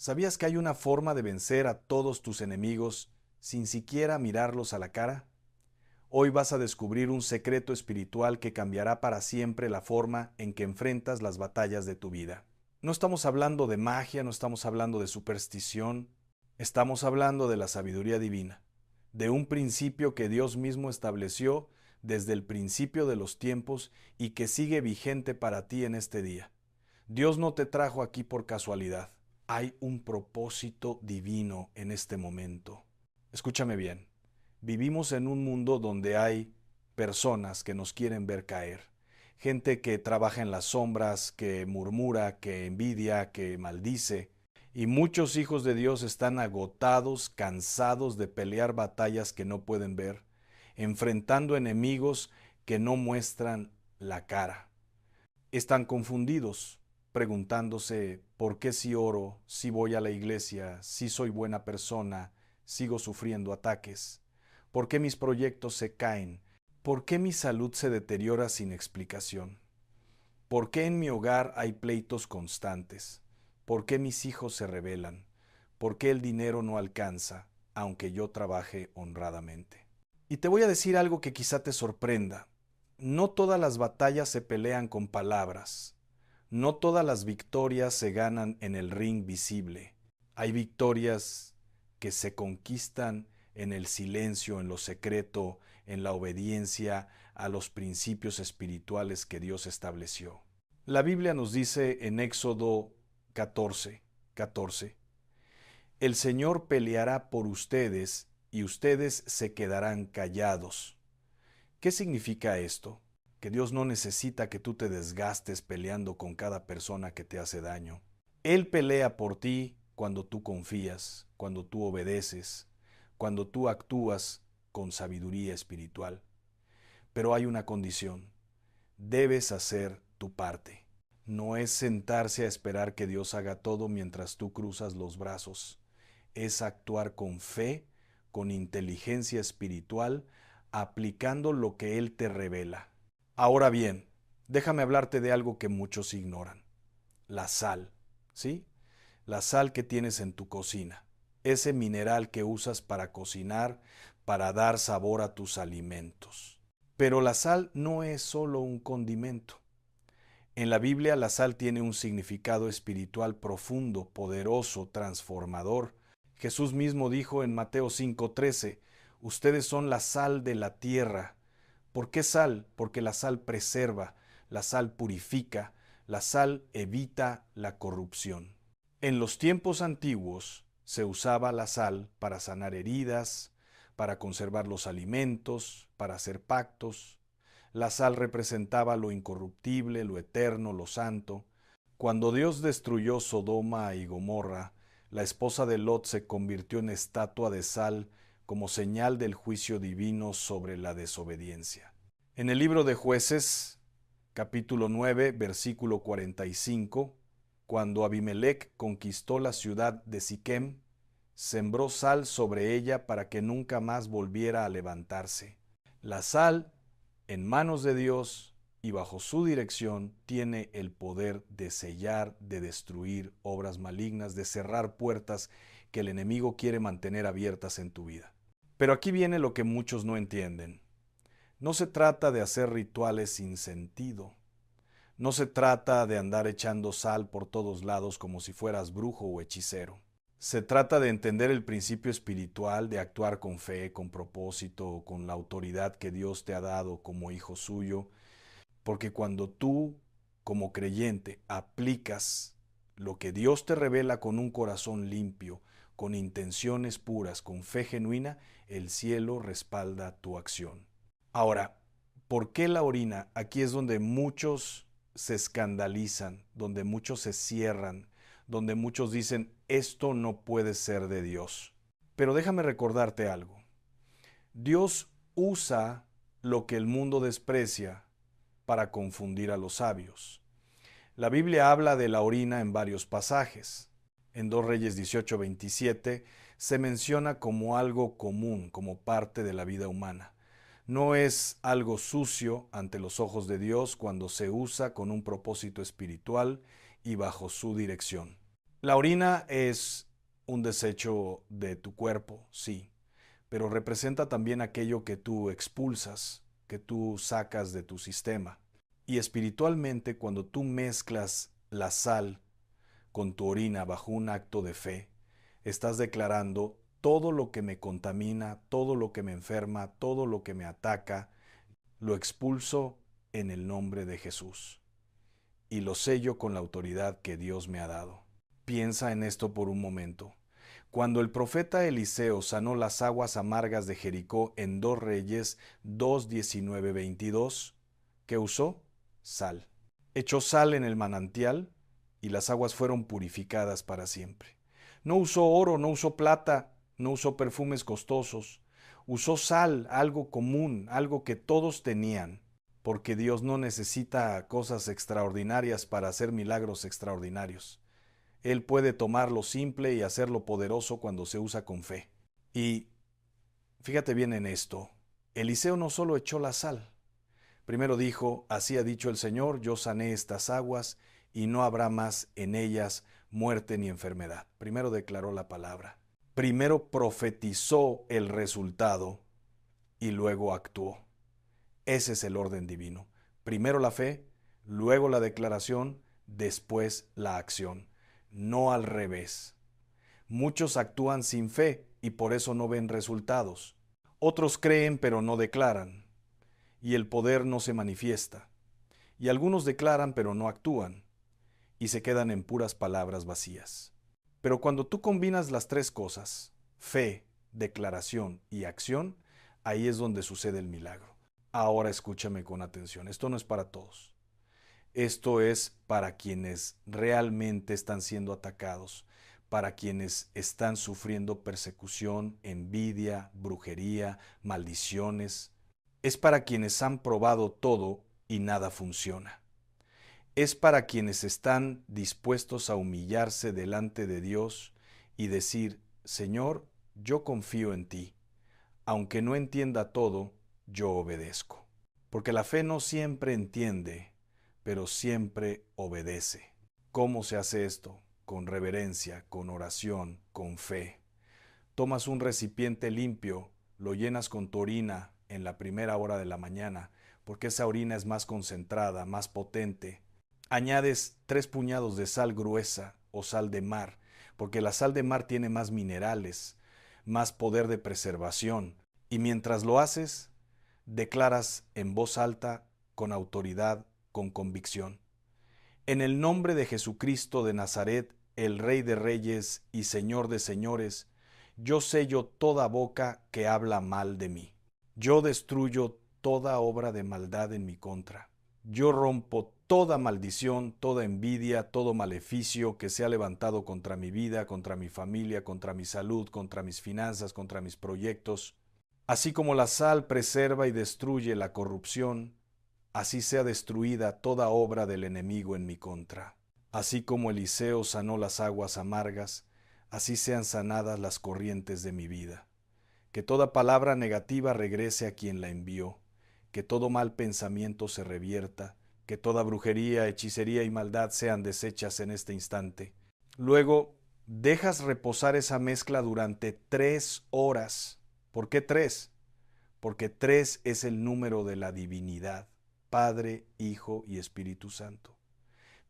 ¿Sabías que hay una forma de vencer a todos tus enemigos sin siquiera mirarlos a la cara? Hoy vas a descubrir un secreto espiritual que cambiará para siempre la forma en que enfrentas las batallas de tu vida. No estamos hablando de magia, no estamos hablando de superstición, estamos hablando de la sabiduría divina, de un principio que Dios mismo estableció desde el principio de los tiempos y que sigue vigente para ti en este día. Dios no te trajo aquí por casualidad. Hay un propósito divino en este momento. Escúchame bien. Vivimos en un mundo donde hay personas que nos quieren ver caer. Gente que trabaja en las sombras, que murmura, que envidia, que maldice. Y muchos hijos de Dios están agotados, cansados de pelear batallas que no pueden ver, enfrentando enemigos que no muestran la cara. Están confundidos, preguntándose por qué si oro, si voy a la iglesia, si soy buena persona, sigo sufriendo ataques, por qué mis proyectos se caen, por qué mi salud se deteriora sin explicación, por qué en mi hogar hay pleitos constantes, por qué mis hijos se rebelan, por qué el dinero no alcanza, aunque yo trabaje honradamente. Y te voy a decir algo que quizá te sorprenda. No todas las batallas se pelean con palabras. No todas las victorias se ganan en el ring visible. Hay victorias que se conquistan en el silencio, en lo secreto, en la obediencia a los principios espirituales que Dios estableció. La Biblia nos dice en Éxodo 14:14, el Señor peleará por ustedes y ustedes se quedarán callados. ¿Qué significa esto? Que Dios no necesita que tú te desgastes peleando con cada persona que te hace daño. Él pelea por ti cuando tú confías, cuando tú obedeces, cuando tú actúas con sabiduría espiritual. Pero hay una condición. Debes hacer tu parte. No es sentarse a esperar que Dios haga todo mientras tú cruzas los brazos. Es actuar con fe, con inteligencia espiritual, aplicando lo que Él te revela. Ahora bien, déjame hablarte de algo que muchos ignoran. La sal, ¿sí? La sal que tienes en tu cocina. Ese mineral que usas para cocinar, para dar sabor a tus alimentos. Pero la sal no es solo un condimento. En la Biblia la sal tiene un significado espiritual profundo, poderoso, transformador. Jesús mismo dijo en Mateo 5:13, ustedes son la sal de la tierra. ¿Por qué sal? Porque la sal preserva, la sal purifica, la sal evita la corrupción. En los tiempos antiguos se usaba la sal para sanar heridas, para conservar los alimentos, para hacer pactos. La sal representaba lo incorruptible, lo eterno, lo santo. Cuando Dios destruyó Sodoma y Gomorra, la esposa de Lot se convirtió en estatua de sal como señal del juicio divino sobre la desobediencia. En el libro de Jueces, capítulo 9, versículo 45, cuando Abimelec conquistó la ciudad de Siquem, sembró sal sobre ella para que nunca más volviera a levantarse. La sal, en manos de Dios y bajo su dirección, tiene el poder de sellar, de destruir obras malignas, de cerrar puertas que el enemigo quiere mantener abiertas en tu vida. Pero aquí viene lo que muchos no entienden. No se trata de hacer rituales sin sentido. No se trata de andar echando sal por todos lados como si fueras brujo o hechicero. Se trata de entender el principio espiritual, de actuar con fe, con propósito, con la autoridad que Dios te ha dado como hijo suyo, porque cuando tú, como creyente, aplicas lo que Dios te revela con un corazón limpio, con intenciones puras, con fe genuina, el cielo respalda tu acción. Ahora, ¿por qué la orina? Aquí es donde muchos se escandalizan, donde muchos se cierran, donde muchos dicen, esto no puede ser de Dios. Pero déjame recordarte algo. Dios usa lo que el mundo desprecia para confundir a los sabios. La Biblia habla de la orina en varios pasajes. En 2 Reyes 18:27 se menciona como algo común, como parte de la vida humana. No es algo sucio ante los ojos de Dios cuando se usa con un propósito espiritual y bajo su dirección. La orina es un desecho de tu cuerpo, sí, pero representa también aquello que tú expulsas, que tú sacas de tu sistema. Y espiritualmente, cuando tú mezclas la sal con tu orina bajo un acto de fe, estás declarando: todo lo que me contamina, todo lo que me enferma, todo lo que me ataca, lo expulso en el nombre de Jesús y lo sello con la autoridad que Dios me ha dado. Piensa en esto por un momento. Cuando el profeta Eliseo sanó las aguas amargas de Jericó en 2 Reyes 2:19-22, ¿qué usó? Sal. Echó sal en el manantial y las aguas fueron purificadas para siempre. No usó oro, no usó plata, no usó perfumes costosos. Usó sal, algo común, algo que todos tenían, porque Dios no necesita cosas extraordinarias para hacer milagros extraordinarios. Él puede tomar lo simple y hacerlo poderoso cuando se usa con fe. Y fíjate bien en esto. Eliseo no solo echó la sal. Primero dijo: así ha dicho el Señor, yo sané estas aguas y no habrá más en ellas muerte ni enfermedad. Primero declaró la palabra. Primero profetizó el resultado y luego actuó. Ese es el orden divino. Primero la fe, luego la declaración, después la acción. No al revés. Muchos actúan sin fe y por eso no ven resultados. Otros creen pero no declaran, y el poder no se manifiesta. Y algunos declaran pero no actúan, y se quedan en puras palabras vacías. Pero cuando tú combinas las tres cosas, fe, declaración y acción, ahí es donde sucede el milagro. Ahora escúchame con atención, esto no es para todos. Esto es para quienes realmente están siendo atacados, para quienes están sufriendo persecución, envidia, brujería, maldiciones. Es para quienes han probado todo y nada funciona. Es para quienes están dispuestos a humillarse delante de Dios y decir: Señor, yo confío en ti. Aunque no entienda todo, yo obedezco. Porque la fe no siempre entiende, pero siempre obedece. ¿Cómo se hace esto? Con reverencia, con oración, con fe. Tomas un recipiente limpio, lo llenas con tu orina en la primera hora de la mañana, porque esa orina es más concentrada, más potente. Añades 3 puñados de sal gruesa o sal de mar, porque la sal de mar tiene más minerales, más poder de preservación. Y mientras lo haces, declaras en voz alta, con autoridad, con convicción: en el nombre de Jesucristo de Nazaret, el Rey de Reyes y Señor de Señores, yo sello toda boca que habla mal de mí. Yo destruyo toda obra de maldad en mi contra. Yo rompo toda maldición, toda envidia, todo maleficio que se ha levantado contra mi vida, contra mi familia, contra mi salud, contra mis finanzas, contra mis proyectos. Así como la sal preserva y destruye la corrupción, así sea destruida toda obra del enemigo en mi contra. Así como Eliseo sanó las aguas amargas, así sean sanadas las corrientes de mi vida. Que toda palabra negativa regrese a quien la envió, que todo mal pensamiento se revierta, que toda brujería, hechicería y maldad sean deshechas en este instante. Luego, dejas reposar esa mezcla durante 3 horas. ¿Por qué 3? Porque 3 es el número de la divinidad, Padre, Hijo y Espíritu Santo.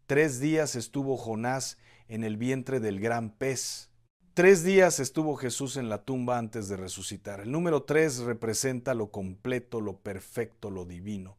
3 días estuvo Jonás en el vientre del gran pez. 3 días estuvo Jesús en la tumba antes de resucitar. El número 3 representa lo completo, lo perfecto, lo divino.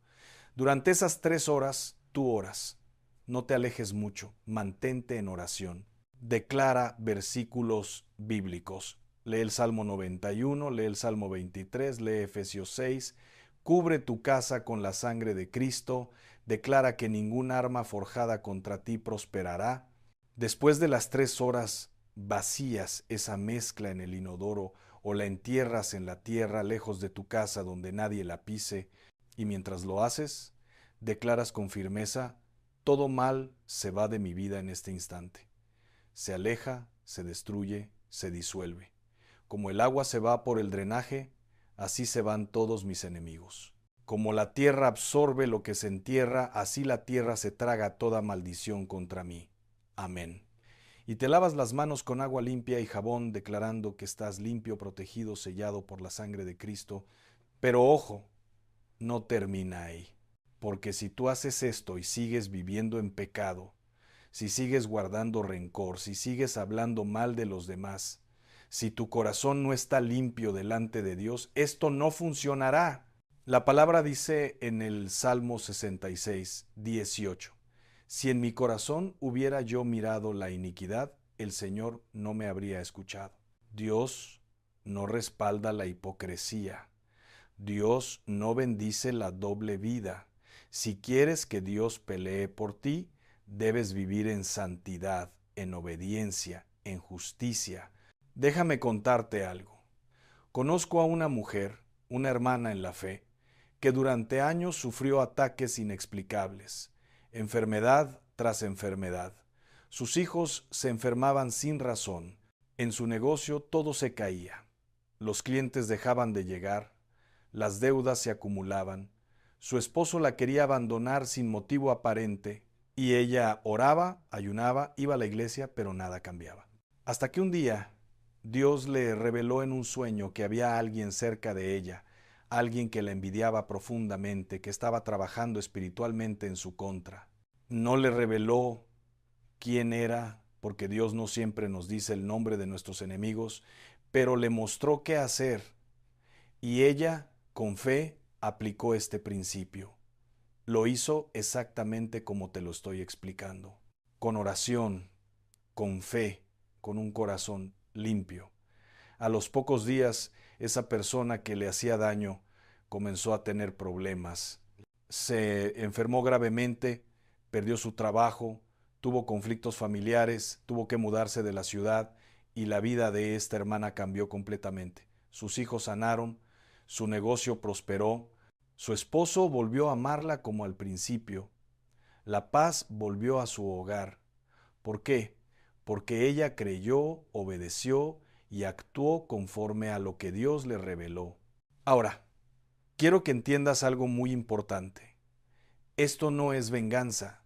Durante esas 3 horas, tú oras. No te alejes mucho, mantente en oración. Declara versículos bíblicos. Lee el Salmo 91, lee el Salmo 23, lee Efesios 6. Cubre tu casa con la sangre de Cristo. Declara que ningún arma forjada contra ti prosperará. Después de las 3 horas, vacías esa mezcla en el inodoro o la entierras en la tierra lejos de tu casa donde nadie la pise. Y mientras lo haces, declaras con firmeza: todo mal se va de mi vida en este instante. Se aleja, se destruye, se disuelve. Como el agua se va por el drenaje, así se van todos mis enemigos. Como la tierra absorbe lo que se entierra, así la tierra se traga toda maldición contra mí. Amén. y te lavas las manos con agua limpia y jabón, declarando que estás limpio, protegido, sellado por la sangre de Cristo. Pero ojo, no termina ahí. Porque si tú haces esto y sigues viviendo en pecado, si sigues guardando rencor, si sigues hablando mal de los demás, si tu corazón no está limpio delante de Dios, esto no funcionará. La palabra dice en el Salmo 66, 18, si en mi corazón hubiera yo mirado la iniquidad, el Señor no me habría escuchado. Dios no respalda la hipocresía. Dios no bendice la doble vida. Si quieres que Dios pelee por ti, debes vivir en santidad, en obediencia, en justicia. Déjame contarte algo. Conozco a una mujer, una hermana en la fe, que durante años sufrió ataques inexplicables, enfermedad tras enfermedad. Sus hijos se enfermaban sin razón. En su negocio todo se caía. Los clientes dejaban de llegar. Las deudas se acumulaban. Su esposo la quería abandonar sin motivo aparente y ella oraba, ayunaba, iba a la iglesia, pero nada cambiaba. Hasta que un día Dios le reveló en un sueño que había alguien cerca de ella, alguien que la envidiaba profundamente, que estaba trabajando espiritualmente en su contra. No le reveló quién era, porque Dios no siempre nos dice el nombre de nuestros enemigos, pero le mostró qué hacer. Y ella, con fe, aplicó este principio. Lo hizo exactamente como te lo estoy explicando. Con oración, con fe, con un corazón limpio. A los pocos días, esa persona que le hacía daño comenzó a tener problemas. Se enfermó gravemente, perdió su trabajo, tuvo conflictos familiares, tuvo que mudarse de la ciudad y la vida de esta hermana cambió completamente. Sus hijos sanaron, su negocio prosperó, su esposo volvió a amarla como al principio. La paz volvió a su hogar. ¿Por qué? Porque ella creyó, obedeció y actuó conforme a lo que Dios le reveló. Ahora, quiero que entiendas algo muy importante. Esto no es venganza.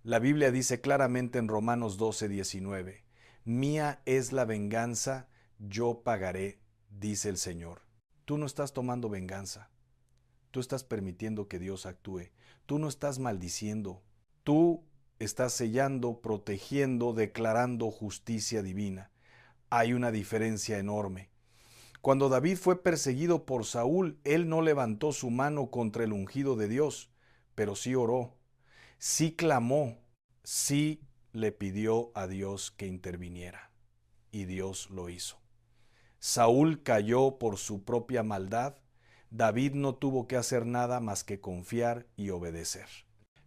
La Biblia dice claramente en Romanos 12:19, mía es la venganza, yo pagaré, dice el Señor. Tú no estás tomando venganza. Tú estás permitiendo que Dios actúe. Tú no estás maldiciendo. Tú estás sellando, protegiendo, declarando justicia divina. Hay una diferencia enorme. Cuando David fue perseguido por Saúl, él no levantó su mano contra el ungido de Dios, pero sí oró, sí clamó, sí le pidió a Dios que interviniera. Y Dios lo hizo. Saúl cayó por su propia maldad. David no tuvo que hacer nada más que confiar y obedecer.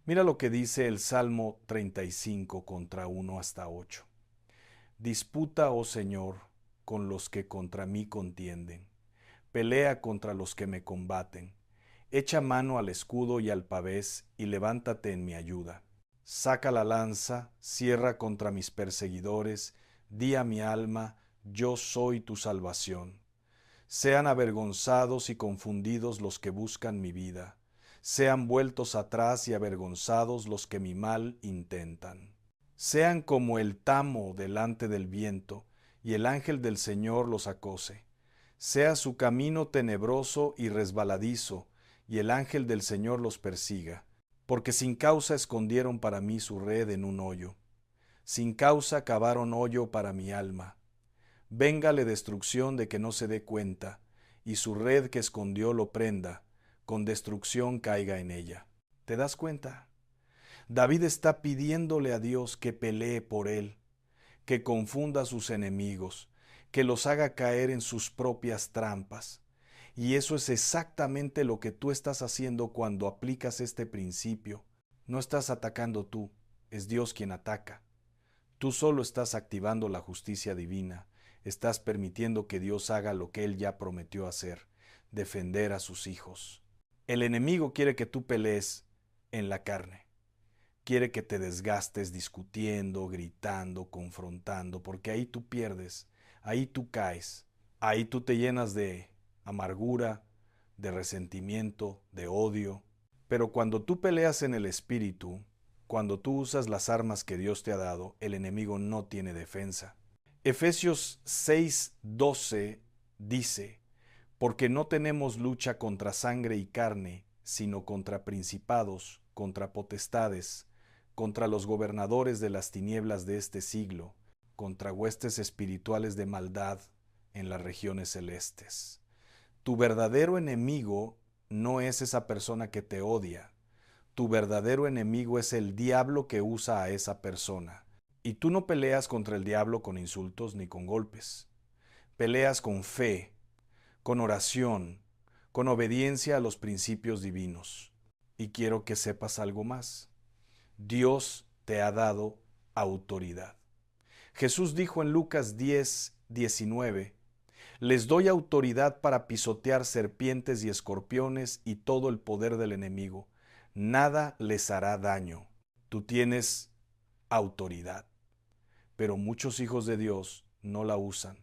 Mira lo que dice el Salmo 35 contra 1 hasta 8. Disputa, oh Señor, con los que contra mí contienden. Pelea contra los que me combaten. Echa mano al escudo y al pavés y levántate en mi ayuda. Saca la lanza, cierra contra mis perseguidores, di a mi alma, yo soy tu salvación. Sean avergonzados y confundidos los que buscan mi vida. Sean vueltos atrás y avergonzados los que mi mal intentan. Sean como el tamo delante del viento, y el ángel del Señor los acose. Sea su camino tenebroso y resbaladizo, y el ángel del Señor los persiga. Porque sin causa escondieron para mí su red en un hoyo. Sin causa cavaron hoyo para mi alma. Véngale destrucción de que no se dé cuenta, y su red que escondió lo prenda, con destrucción caiga en ella. ¿Te das cuenta? David está pidiéndole a Dios que pelee por él, que confunda a sus enemigos, que los haga caer en sus propias trampas. Y eso es exactamente lo que tú estás haciendo cuando aplicas este principio. No estás atacando tú, es Dios quien ataca. Tú solo estás activando la justicia divina, estás permitiendo que Dios haga lo que Él ya prometió hacer, defender a sus hijos. El enemigo quiere que tú pelees en la carne. Quiere que te desgastes discutiendo, gritando, confrontando, porque ahí tú pierdes, ahí tú caes, ahí tú te llenas de amargura, de resentimiento, de odio. Pero cuando tú peleas en el espíritu, Cuando tú usas las armas que Dios te ha dado, el enemigo no tiene defensa. Efesios 6:12 dice, porque no tenemos lucha contra sangre y carne, sino contra principados, contra potestades, contra los gobernadores de las tinieblas de este siglo, contra huestes espirituales de maldad en las regiones celestes. Tu verdadero enemigo no es esa persona que te odia. Tu verdadero enemigo es el diablo que usa a esa persona. Y tú no peleas contra el diablo con insultos ni con golpes. Peleas con fe, con oración, con obediencia a los principios divinos. Y quiero que sepas algo más. Dios te ha dado autoridad. Jesús dijo en Lucas 10:19, les doy autoridad para pisotear serpientes y escorpiones y todo el poder del enemigo. Nada les hará daño. Tú tienes autoridad. Pero muchos hijos de Dios no la usan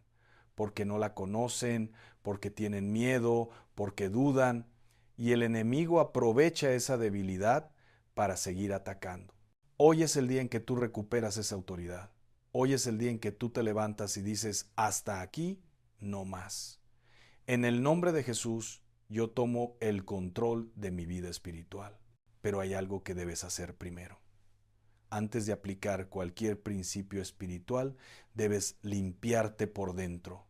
porque no la conocen, porque tienen miedo, porque dudan, y el enemigo aprovecha esa debilidad para seguir atacando. Hoy es el día en que tú recuperas esa autoridad. Hoy es el día en que tú te levantas y dices, hasta aquí, no más. En el nombre de Jesús, yo tomo el control de mi vida espiritual. Pero hay algo que debes hacer primero. Antes de aplicar cualquier principio espiritual, debes limpiarte por dentro.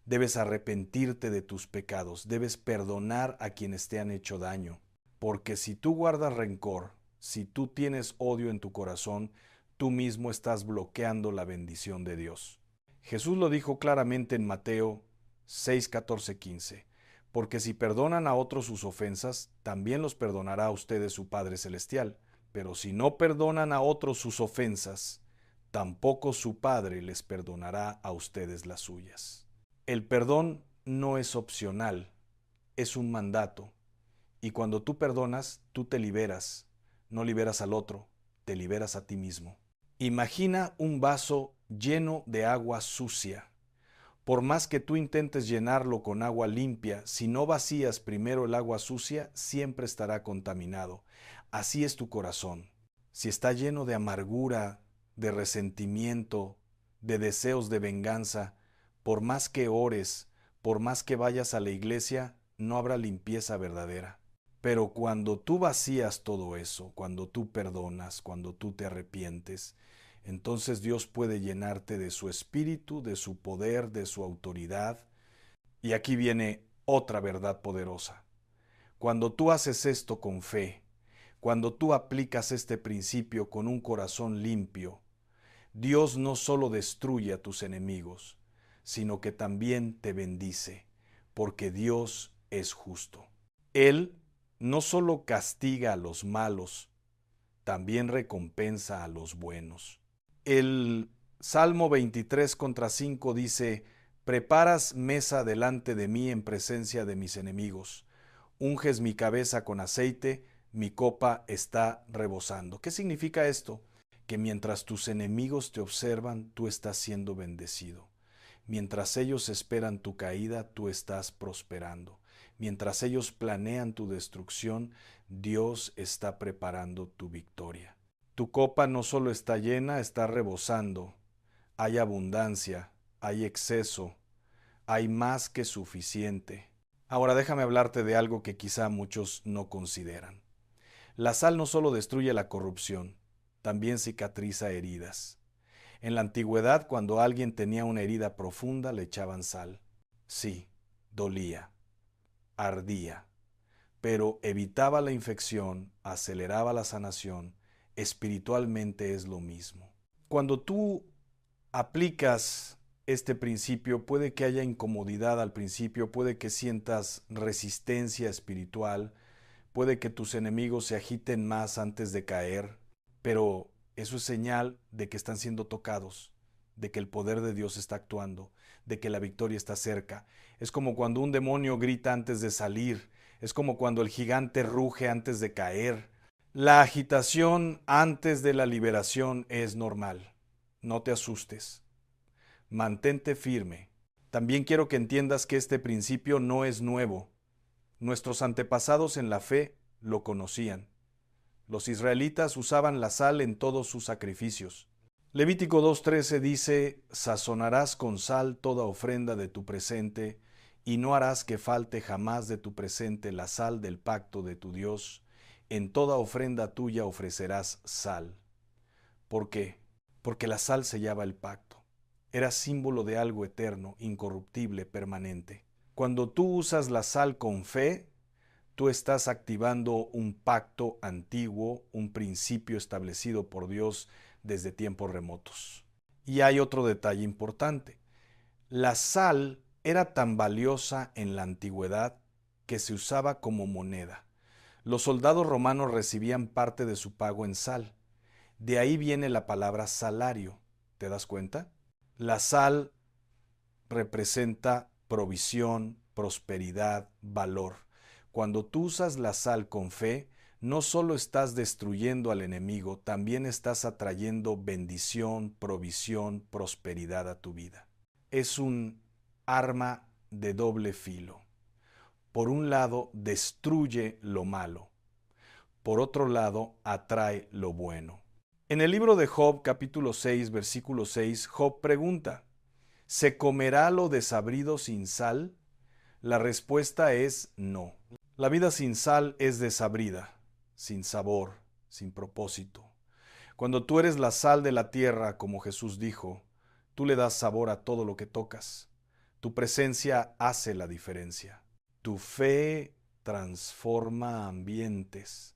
Debes arrepentirte de tus pecados, debes perdonar a quienes te han hecho daño. Porque si tú guardas rencor, si tú tienes odio en tu corazón, tú mismo estás bloqueando la bendición de Dios. Jesús lo dijo claramente en Mateo 6, 14, 15. Porque si perdonan a otros sus ofensas, también los perdonará a ustedes su Padre Celestial. Pero si no perdonan a otros sus ofensas, tampoco su Padre les perdonará a ustedes las suyas. El perdón no es opcional, es un mandato. Y cuando tú perdonas, tú te liberas. No liberas al otro, te liberas a ti mismo. Imagina un vaso lleno de agua sucia. Por más que tú intentes llenarlo con agua limpia, si no vacías primero el agua sucia, siempre estará contaminado. Así es tu corazón. Si está lleno de amargura, de resentimiento, de deseos de venganza, por más que ores, por más que vayas a la iglesia, no habrá limpieza verdadera. Pero cuando tú vacías todo eso, cuando tú perdonas, cuando tú te arrepientes, entonces Dios puede llenarte de su espíritu, de su poder, de su autoridad. Y aquí viene otra verdad poderosa. Cuando tú haces esto con fe, cuando tú aplicas este principio con un corazón limpio, Dios no solo destruye a tus enemigos, sino que también te bendice, porque Dios es justo. Él no solo castiga a los malos, también recompensa a los buenos. El Salmo 23:5 dice, preparas mesa delante de mí en presencia de mis enemigos, unges mi cabeza con aceite, mi copa está rebosando. ¿Qué significa esto? Que mientras tus enemigos te observan, tú estás siendo bendecido. Mientras ellos esperan tu caída, tú estás prosperando. Mientras ellos planean tu destrucción, Dios está preparando tu victoria. Tu copa no solo está llena, está rebosando. Hay abundancia, hay exceso, hay más que suficiente. Ahora déjame hablarte de algo que quizá muchos no consideran. La sal no solo destruye la corrupción, también cicatriza heridas. En la antigüedad, cuando alguien tenía una herida profunda, le echaban sal. Sí, dolía, ardía, pero evitaba la infección, aceleraba la sanación. Espiritualmente es lo mismo. Cuando tú aplicas este principio, puede que haya incomodidad al principio, puede que sientas resistencia espiritual, puede que tus enemigos se agiten más antes de caer, pero eso es señal de que están siendo tocados, de que el poder de Dios está actuando, de que la victoria está cerca. Es como cuando un demonio grita antes de salir, es como cuando el gigante ruge antes de caer. La agitación antes de la liberación es normal. No te asustes. Mantente firme. También quiero que entiendas que este principio no es nuevo. Nuestros antepasados en la fe lo conocían. Los israelitas usaban la sal en todos sus sacrificios. Levítico 2:13 dice, sazonarás con sal toda ofrenda de tu presente, y no harás que falte jamás de tu presente la sal del pacto de tu Dios. En toda ofrenda tuya ofrecerás sal. ¿Por qué? Porque la sal sellaba el pacto. Era símbolo de algo eterno, incorruptible, permanente. Cuando tú usas la sal con fe, tú estás activando un pacto antiguo, un principio establecido por Dios desde tiempos remotos. Y hay otro detalle importante. La sal era tan valiosa en la antigüedad que se usaba como moneda. Los soldados romanos recibían parte de su pago en sal. De ahí viene la palabra salario. ¿Te das cuenta? La sal representa provisión, prosperidad, valor. Cuando tú usas la sal con fe, no solo estás destruyendo al enemigo, también estás atrayendo bendición, provisión, prosperidad a tu vida. Es un arma de doble filo. Por un lado, destruye lo malo. Por otro lado, atrae lo bueno. En el libro de Job, capítulo 6, versículo 6, Job pregunta, ¿se comerá lo desabrido sin sal? La respuesta es no. La vida sin sal es desabrida, sin sabor, sin propósito. Cuando tú eres la sal de la tierra, como Jesús dijo, tú le das sabor a todo lo que tocas. Tu presencia hace la diferencia. Tu fe transforma ambientes.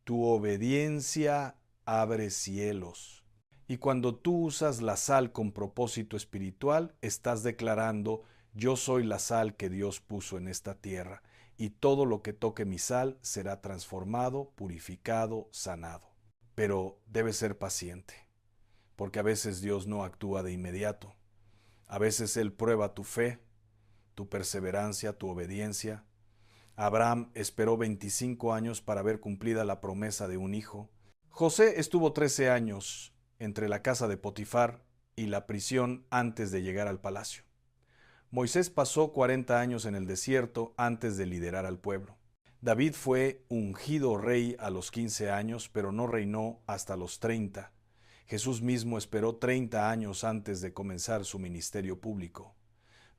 Tu obediencia abre cielos. Y cuando tú usas la sal con propósito espiritual, estás declarando, yo soy la sal que Dios puso en esta tierra, y todo lo que toque mi sal será transformado, purificado, sanado. Pero debes ser paciente, porque a veces Dios no actúa de inmediato. A veces Él prueba tu fe, tu perseverancia, tu obediencia. Abraham esperó 25 años para ver cumplida la promesa de un hijo. José estuvo 13 años entre la casa de Potifar y la prisión antes de llegar al palacio. Moisés pasó 40 años en el desierto antes de liderar al pueblo. David fue ungido rey a los 15 años, pero no reinó hasta los 30. Jesús mismo esperó 30 años antes de comenzar su ministerio público.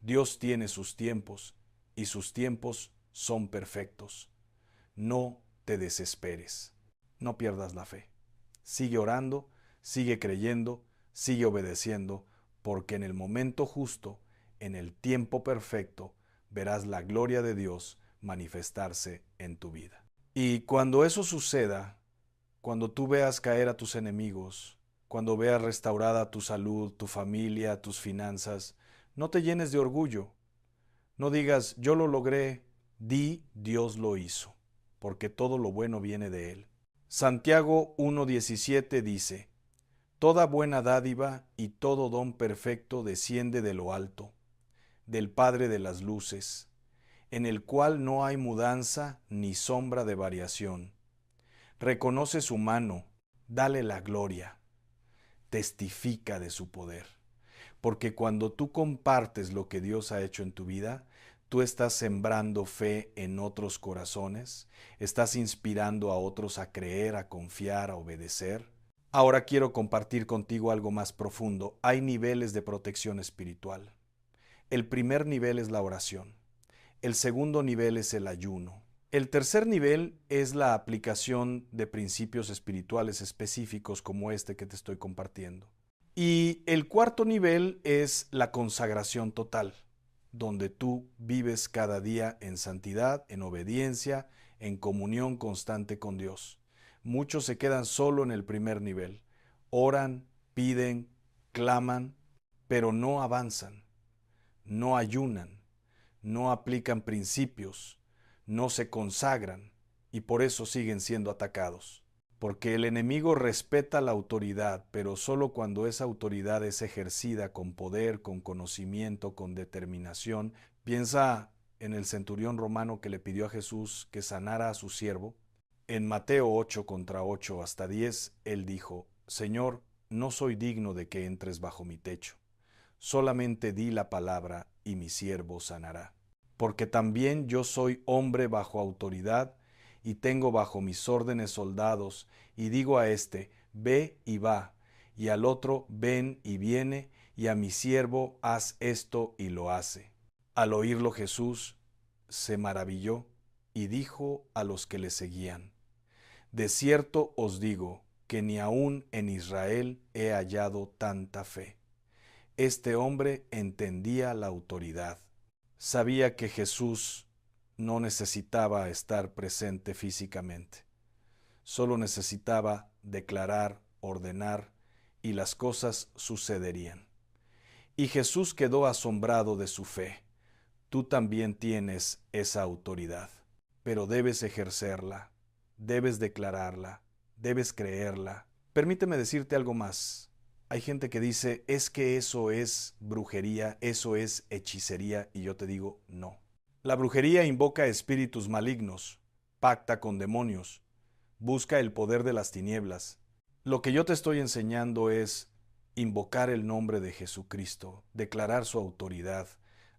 Dios tiene sus tiempos, y sus tiempos son perfectos. No te desesperes. No pierdas la fe. Sigue orando, sigue creyendo, sigue obedeciendo, porque en el momento justo, en el tiempo perfecto, verás la gloria de Dios manifestarse en tu vida. Y cuando eso suceda, cuando tú veas caer a tus enemigos, cuando veas restaurada tu salud, tu familia, tus finanzas, no te llenes de orgullo. No digas, yo lo logré, di, Dios lo hizo, porque todo lo bueno viene de Él. Santiago 1:17 dice, toda buena dádiva y todo don perfecto desciende de lo alto, del Padre de las luces, en el cual no hay mudanza ni sombra de variación. Reconoce su mano, dale la gloria, testifica de su poder. Porque cuando tú compartes lo que Dios ha hecho en tu vida, tú estás sembrando fe en otros corazones, estás inspirando a otros a creer, a confiar, a obedecer. Ahora quiero compartir contigo algo más profundo. Hay niveles de protección espiritual. El primer nivel es la oración. El segundo nivel es el ayuno. El tercer nivel es la aplicación de principios espirituales específicos como este que te estoy compartiendo. Y el cuarto nivel es la consagración total, donde tú vives cada día en santidad, en obediencia, en comunión constante con Dios. Muchos se quedan solo en el primer nivel. Oran, piden, claman, pero no avanzan, no ayunan, no aplican principios, no se consagran y por eso siguen siendo atacados. Porque el enemigo respeta la autoridad, pero solo cuando esa autoridad es ejercida con poder, con conocimiento, con determinación. Piensa en el centurión romano que le pidió a Jesús que sanara a su siervo. En Mateo 8:8 hasta 10, él dijo, Señor, no soy digno de que entres bajo mi techo. Solamente di la palabra y mi siervo sanará. Porque también yo soy hombre bajo autoridad, y tengo bajo mis órdenes soldados, y digo a éste, ve y va, y al otro, ven y viene, y a mi siervo, haz esto y lo hace. Al oírlo Jesús se maravilló y dijo a los que le seguían, de cierto os digo que ni aun en Israel he hallado tanta fe. Este hombre entendía la autoridad. Sabía que Jesús no necesitaba estar presente físicamente. Solo necesitaba declarar, ordenar, y las cosas sucederían. Y Jesús quedó asombrado de su fe. Tú también tienes esa autoridad, pero debes ejercerla, debes declararla, debes creerla. Permíteme decirte algo más. Hay gente que dice, es que eso es brujería, eso es hechicería, y yo te digo, no. La brujería invoca espíritus malignos, pacta con demonios, busca el poder de las tinieblas. Lo que yo te estoy enseñando es invocar el nombre de Jesucristo, declarar su autoridad,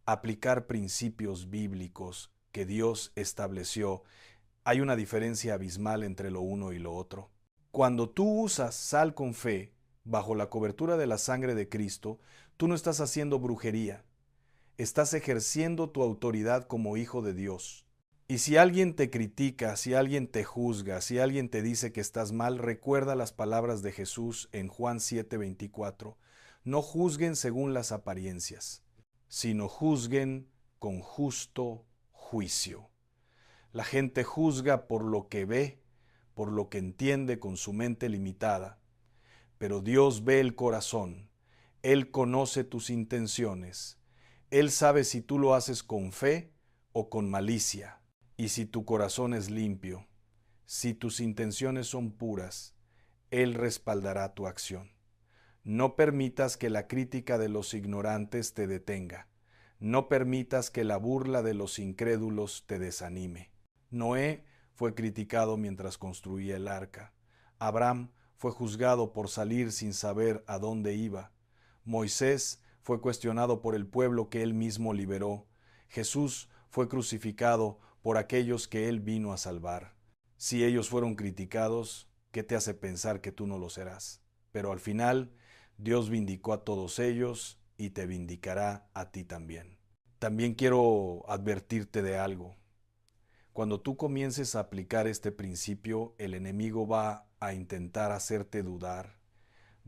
aplicar principios bíblicos que Dios estableció. Hay una diferencia abismal entre lo uno y lo otro. Cuando tú usas sal con fe, bajo la cobertura de la sangre de Cristo, tú no estás haciendo brujería, estás ejerciendo tu autoridad como hijo de Dios. Y si alguien te critica, si alguien te juzga, si alguien te dice que estás mal, recuerda las palabras de Jesús en Juan 7:24. No juzguen según las apariencias, sino juzguen con justo juicio. La gente juzga por lo que ve, por lo que entiende con su mente limitada, pero Dios ve el corazón, Él conoce tus intenciones, Él sabe si tú lo haces con fe o con malicia. Y si tu corazón es limpio, si tus intenciones son puras, Él respaldará tu acción. No permitas que la crítica de los ignorantes te detenga. No permitas que la burla de los incrédulos te desanime. Noé fue criticado mientras construía el arca. Abraham fue juzgado por salir sin saber a dónde iba. Moisés fue cuestionado por el pueblo que él mismo liberó. Jesús fue crucificado por aquellos que él vino a salvar. Si ellos fueron criticados, ¿qué te hace pensar que tú no lo serás? Pero al final, Dios vindicó a todos ellos y te vindicará a ti también. También quiero advertirte de algo. Cuando tú comiences a aplicar este principio, el enemigo va a intentar hacerte dudar,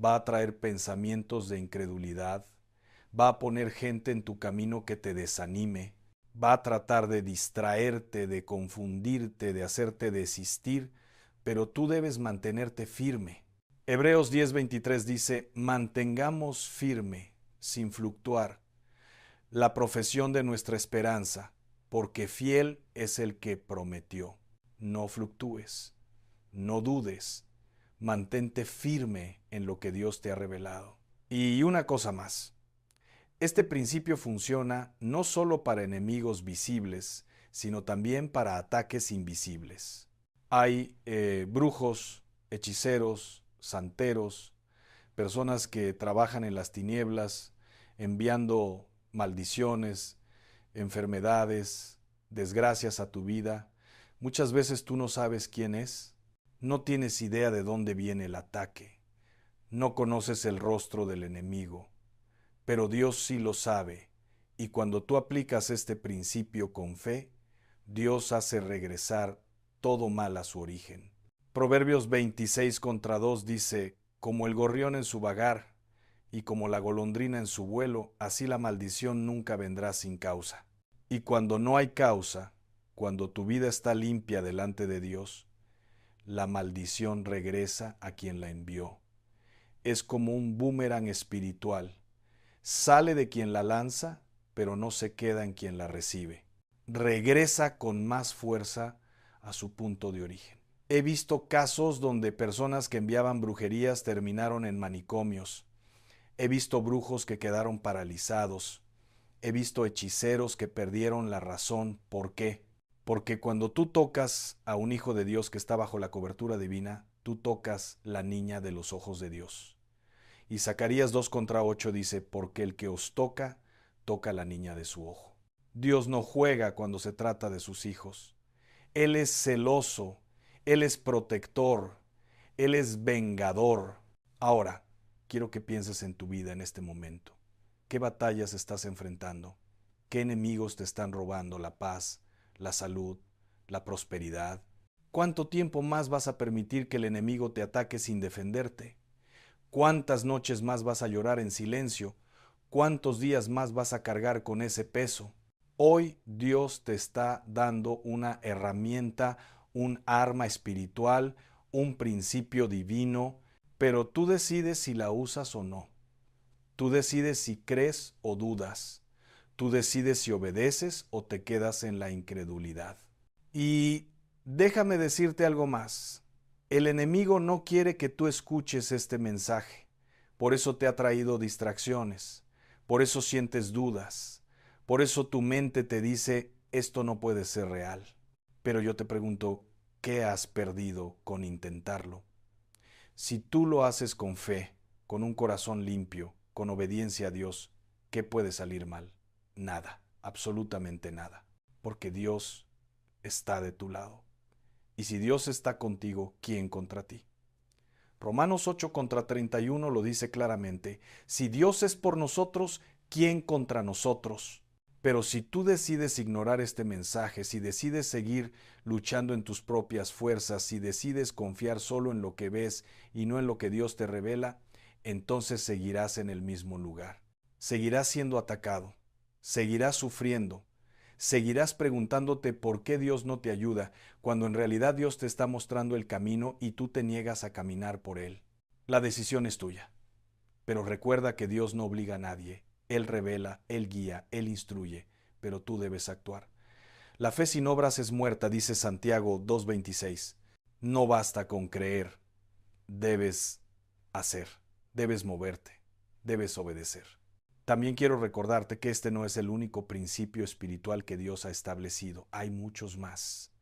va a traer pensamientos de incredulidad, va a poner gente en tu camino que te desanime, va a tratar de distraerte, de confundirte, de hacerte desistir, pero tú debes mantenerte firme. Hebreos 10:23 dice, mantengamos firme, sin fluctuar, la profesión de nuestra esperanza, porque fiel es el que prometió. No fluctúes, no dudes, mantente firme en lo que Dios te ha revelado. Y una cosa más. Este principio funciona no solo para enemigos visibles, sino también para ataques invisibles. Hay brujos, hechiceros, santeros, personas que trabajan en las tinieblas, enviando maldiciones, enfermedades, desgracias a tu vida. Muchas veces tú no sabes quién es, no tienes idea de dónde viene el ataque, no conoces el rostro del enemigo, pero Dios sí lo sabe, y cuando tú aplicas este principio con fe, Dios hace regresar todo mal a su origen. Proverbios 26:2 dice, como el gorrión en su vagar, y como la golondrina en su vuelo, así la maldición nunca vendrá sin causa. Y cuando no hay causa, cuando tu vida está limpia delante de Dios, la maldición regresa a quien la envió. Es como un boomerang espiritual. Sale de quien la lanza, pero no se queda en quien la recibe. Regresa con más fuerza a su punto de origen. He visto casos donde personas que enviaban brujerías terminaron en manicomios. He visto brujos que quedaron paralizados. He visto hechiceros que perdieron la razón. ¿Por qué? Porque cuando tú tocas a un hijo de Dios que está bajo la cobertura divina, tú tocas la niña de los ojos de Dios. Y Zacarías 2:8 dice, porque el que os toca, toca la niña de su ojo. Dios no juega cuando se trata de sus hijos. Él es celoso, Él es protector, Él es vengador. Ahora, quiero que pienses en tu vida en este momento. ¿Qué batallas estás enfrentando? ¿Qué enemigos te están robando la paz, la salud, la prosperidad? ¿Cuánto tiempo más vas a permitir que el enemigo te ataque sin defenderte? ¿Cuántas noches más vas a llorar en silencio? ¿Cuántos días más vas a cargar con ese peso? Hoy Dios te está dando una herramienta, un arma espiritual, un principio divino, pero tú decides si la usas o no. Tú decides si crees o dudas. Tú decides si obedeces o te quedas en la incredulidad. Y déjame decirte algo más. El enemigo no quiere que tú escuches este mensaje. Por eso te ha traído distracciones. Por eso sientes dudas. Por eso tu mente te dice, esto no puede ser real. Pero yo te pregunto, ¿qué has perdido con intentarlo? Si tú lo haces con fe, con un corazón limpio, con obediencia a Dios, ¿qué puede salir mal? Nada, absolutamente nada. Porque Dios está de tu lado. Y si Dios está contigo, ¿quién contra ti? Romanos 8 contra 31 lo dice claramente. Si Dios es por nosotros, ¿quién contra nosotros? Pero si tú decides ignorar este mensaje, si decides seguir luchando en tus propias fuerzas, si decides confiar solo en lo que ves y no en lo que Dios te revela, entonces seguirás en el mismo lugar. Seguirás siendo atacado, seguirás sufriendo, seguirás preguntándote por qué Dios no te ayuda, cuando en realidad Dios te está mostrando el camino y tú te niegas a caminar por él. La decisión es tuya, pero recuerda que Dios no obliga a nadie. Él revela, Él guía, Él instruye, pero tú debes actuar. La fe sin obras es muerta, dice Santiago 2:26. No basta con creer, debes hacer, debes moverte, debes obedecer. También quiero recordarte que este no es el único principio espiritual que Dios ha establecido, hay muchos más.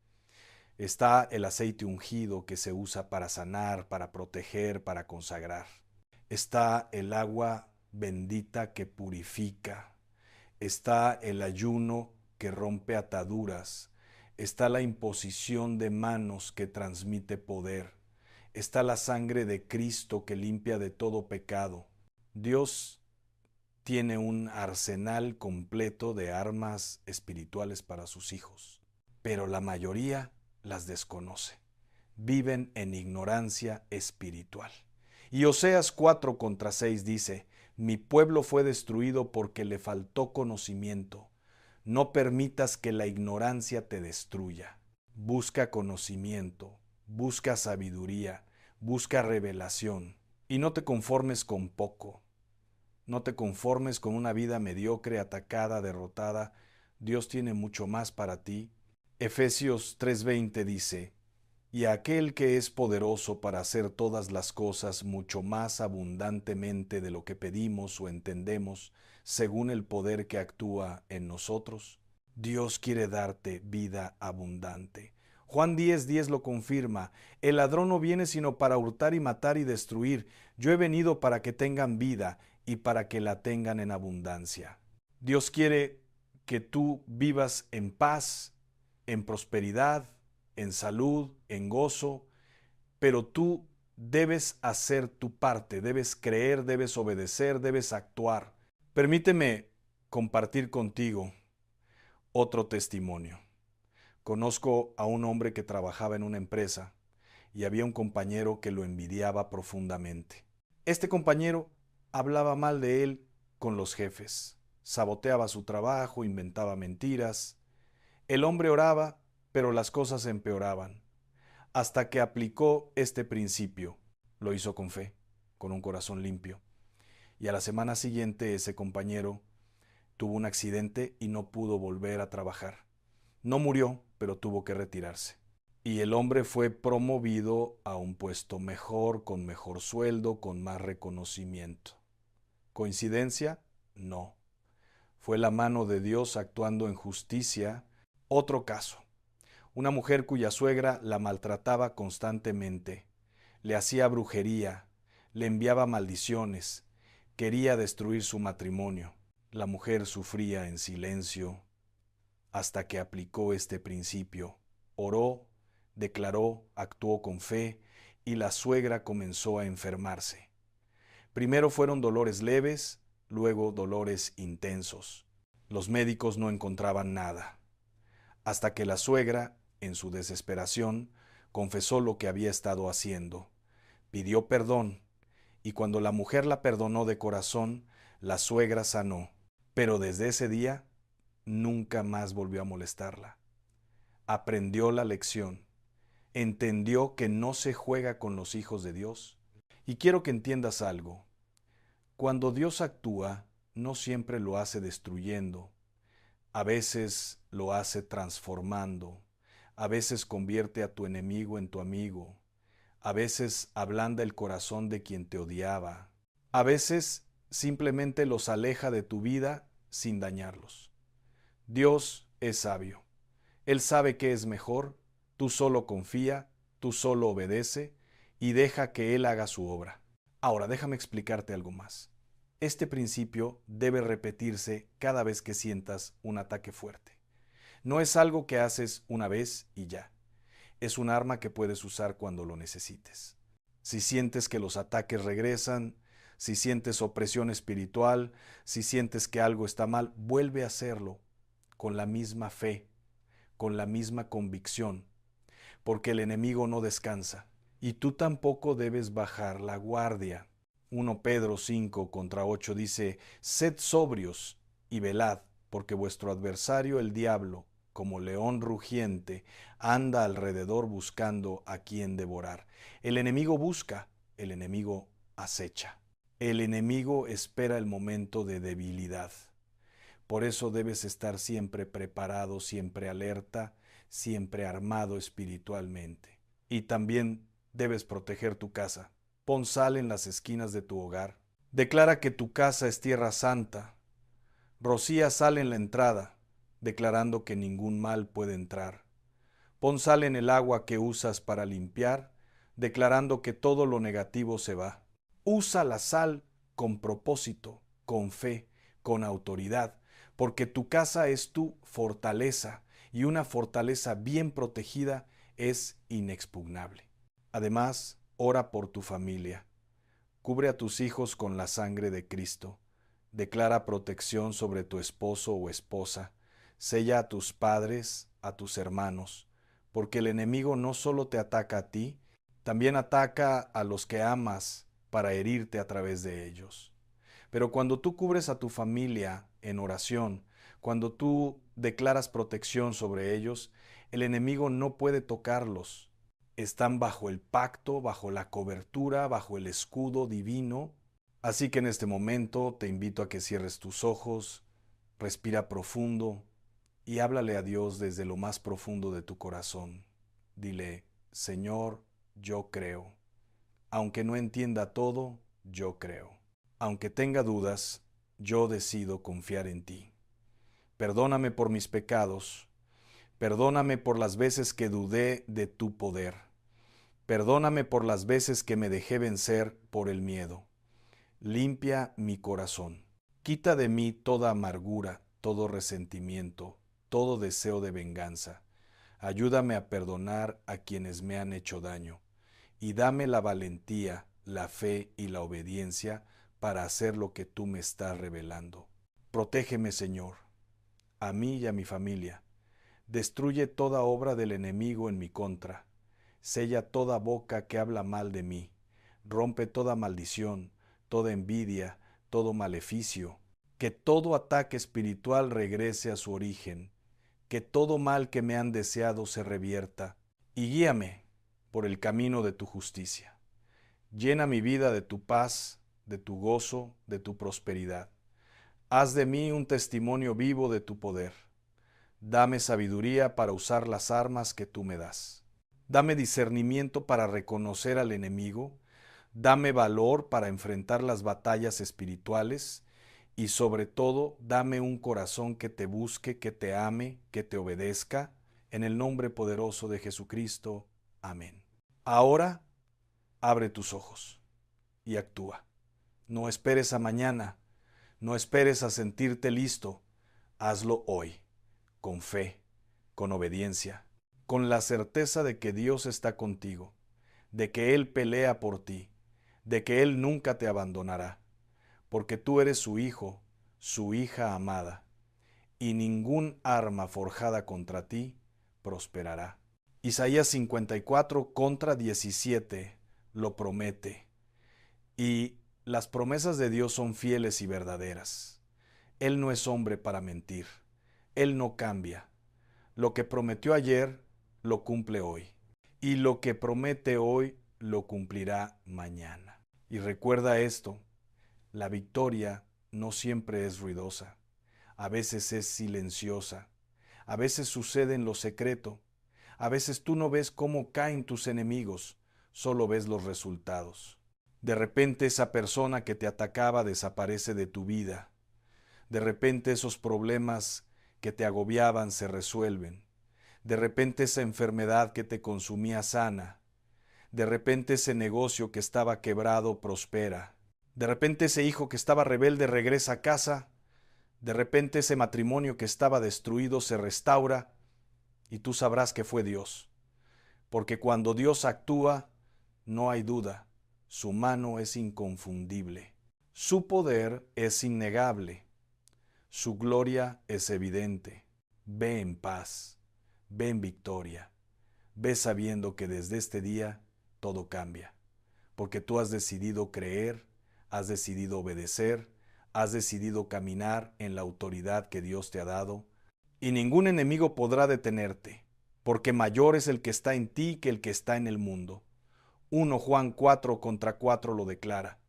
Está el aceite ungido que se usa para sanar, para proteger, para consagrar. Está el agua bendita que purifica. Está el ayuno que rompe ataduras. Está la imposición de manos que transmite poder. Está la sangre de Cristo que limpia de todo pecado. Dios tiene un arsenal completo de armas espirituales para sus hijos, pero la mayoría las desconoce. Viven en ignorancia espiritual. Y Oseas 4 contra 6 dice, mi pueblo fue destruido porque le faltó conocimiento. No permitas que la ignorancia te destruya. Busca conocimiento, busca sabiduría, busca revelación. Y no te conformes con poco. No te conformes con una vida mediocre, atacada, derrotada. Dios tiene mucho más para ti. Efesios 3:20 dice, y aquel que es poderoso para hacer todas las cosas mucho más abundantemente de lo que pedimos o entendemos, según el poder que actúa en nosotros. Dios quiere darte vida abundante. Juan 10:10 lo confirma, el ladrón no viene sino para hurtar y matar y destruir. Yo he venido para que tengan vida y para que la tengan en abundancia. Dios quiere que tú vivas en paz, en prosperidad, en salud, en gozo, pero tú debes hacer tu parte, debes creer, debes obedecer, debes actuar. Permíteme compartir contigo otro testimonio. Conozco a un hombre que trabajaba en una empresa y había un compañero que lo envidiaba profundamente. Este compañero hablaba mal de él con los jefes, saboteaba su trabajo, inventaba mentiras. El hombre oraba, pero las cosas empeoraban, hasta que aplicó este principio. Lo hizo con fe, con un corazón limpio. Y a la semana siguiente ese compañero tuvo un accidente y no pudo volver a trabajar. No murió, pero tuvo que retirarse. Y el hombre fue promovido a un puesto mejor, con mejor sueldo, con más reconocimiento. ¿Coincidencia? No. Fue la mano de Dios actuando en justicia. Otro caso. Una mujer cuya suegra la maltrataba constantemente, le hacía brujería, le enviaba maldiciones, quería destruir su matrimonio. La mujer sufría en silencio hasta que aplicó este principio. oró, declaró, actuó con fe, y la suegra comenzó a enfermarse. Primero fueron dolores leves, luego dolores intensos. Los médicos no encontraban nada, hasta que la suegra, en su desesperación, confesó lo que había estado haciendo. Pidió perdón, y cuando la mujer la perdonó de corazón, la suegra sanó. Pero desde ese día, nunca más volvió a molestarla. Aprendió la lección, entendió que no se juega con los hijos de Dios. Y quiero que entiendas algo. Cuando Dios actúa, no siempre lo hace destruyendo. A veces lo hace transformando. A veces convierte a tu enemigo en tu amigo. A veces ablanda el corazón de quien te odiaba. A veces simplemente los aleja de tu vida sin dañarlos. Dios es sabio. Él sabe qué es mejor. Tú solo confía, tú solo obedece y deja que Él haga su obra. Ahora, déjame explicarte algo más. Este principio debe repetirse cada vez que sientas un ataque fuerte. No es algo que haces una vez y ya. Es un arma que puedes usar cuando lo necesites. Si sientes que los ataques regresan, si sientes opresión espiritual, si sientes que algo está mal, vuelve a hacerlo con la misma fe, con la misma convicción, porque el enemigo no descansa y tú tampoco debes bajar la guardia. 1 Pedro 5:8 dice: Sed sobrios y velad, porque vuestro adversario el diablo, como león rugiente, anda alrededor buscando a quien devorar. El enemigo busca, el enemigo acecha. El enemigo espera el momento de debilidad. Por eso debes estar siempre preparado, siempre alerta, siempre armado espiritualmente. Y también debes proteger tu casa. Pon sal en las esquinas de tu hogar. Declara que tu casa es tierra santa. Rocía sal en la entrada, declarando que ningún mal puede entrar. Pon sal en el agua que usas para limpiar, declarando que todo lo negativo se va. Usa la sal con propósito, con fe, con autoridad, porque tu casa es tu fortaleza y una fortaleza bien protegida es inexpugnable. Además, ora por tu familia. Cubre a tus hijos con la sangre de Cristo. Declara protección sobre tu esposo o esposa. Sella a tus padres, a tus hermanos, porque el enemigo no solo te ataca a ti, también ataca a los que amas para herirte a través de ellos. Pero cuando tú cubres a tu familia en oración, cuando tú declaras protección sobre ellos, el enemigo no puede tocarlos. Están bajo el pacto, bajo la cobertura, bajo el escudo divino. Así que en este momento te invito a que cierres tus ojos, respira profundo y háblale a Dios desde lo más profundo de tu corazón. Dile: Señor, yo creo. Aunque no entienda todo, yo creo. Aunque tenga dudas, yo decido confiar en ti. Perdóname por mis pecados. Perdóname por las veces que dudé de tu poder. Perdóname por las veces que me dejé vencer por el miedo. Limpia mi corazón. Quita de mí toda amargura, todo resentimiento, todo deseo de venganza. Ayúdame a perdonar a quienes me han hecho daño. Y dame la valentía, la fe y la obediencia para hacer lo que tú me estás revelando. Protégeme, Señor, a mí y a mi familia. Destruye toda obra del enemigo en mi contra. Sella toda boca que habla mal de mí. Rompe toda maldición, toda envidia, todo maleficio. Que todo ataque espiritual regrese a su origen. Que todo mal que me han deseado se revierta. Y guíame por el camino de tu justicia. Llena mi vida de tu paz, de tu gozo, de tu prosperidad. Haz de mí un testimonio vivo de tu poder. Dame sabiduría para usar las armas que tú me das. Dame discernimiento para reconocer al enemigo. Dame valor para enfrentar las batallas espirituales. Y sobre todo, dame un corazón que te busque, que te ame, que te obedezca. En el nombre poderoso de Jesucristo. Amén. Ahora, abre tus ojos y actúa. No esperes a mañana. No esperes a sentirte listo. Hazlo hoy, con fe, con obediencia. con la certeza de que Dios está contigo, de que Él pelea por ti, de que Él nunca te abandonará, porque tú eres su hijo, su hija amada, y ningún arma forjada contra ti prosperará. Isaías 54 contra 17 lo promete, y las promesas de Dios son fieles y verdaderas. Él no es hombre para mentir, Él no cambia. Lo que prometió ayer, lo cumple hoy. Y lo que promete hoy, lo cumplirá mañana. Y recuerda esto, la victoria no siempre es ruidosa. A veces es silenciosa. A veces sucede en lo secreto. A veces tú no ves cómo caen tus enemigos, solo ves los resultados. De repente esa persona que te atacaba desaparece de tu vida. De repente esos problemas que te agobiaban se resuelven. De repente esa enfermedad que te consumía sana. De repente ese negocio que estaba quebrado prospera. De repente ese hijo que estaba rebelde regresa a casa. De repente ese matrimonio que estaba destruido se restaura y tú sabrás que fue Dios. Porque cuando Dios actúa, no hay duda, su mano es inconfundible. Su poder es innegable. Su gloria es evidente. Ve en paz, ve en victoria, ve sabiendo que desde este día todo cambia, porque tú has decidido creer, has decidido obedecer, has decidido caminar en la autoridad que Dios te ha dado, y ningún enemigo podrá detenerte, porque mayor es el que está en ti que el que está en el mundo. 1 Juan 4 contra 4 lo declara.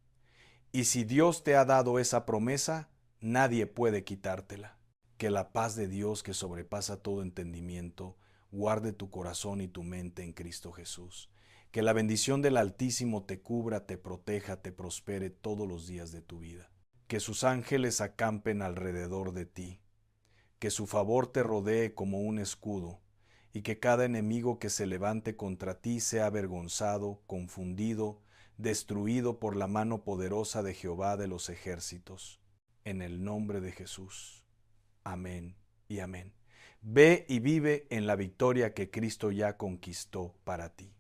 Y si Dios te ha dado esa promesa, nadie puede quitártela. Que la paz de Dios, que sobrepasa todo entendimiento, guarde tu corazón y tu mente en Cristo Jesús. Que la bendición del Altísimo te cubra, te proteja, te prospere todos los días de tu vida. Que sus ángeles acampen alrededor de ti. Que su favor te rodee como un escudo, y que cada enemigo que se levante contra ti sea avergonzado, confundido, destruido por la mano poderosa de Jehová de los ejércitos. En el nombre de Jesús. Amén y amén. Ve y vive en la victoria que Cristo ya conquistó para ti.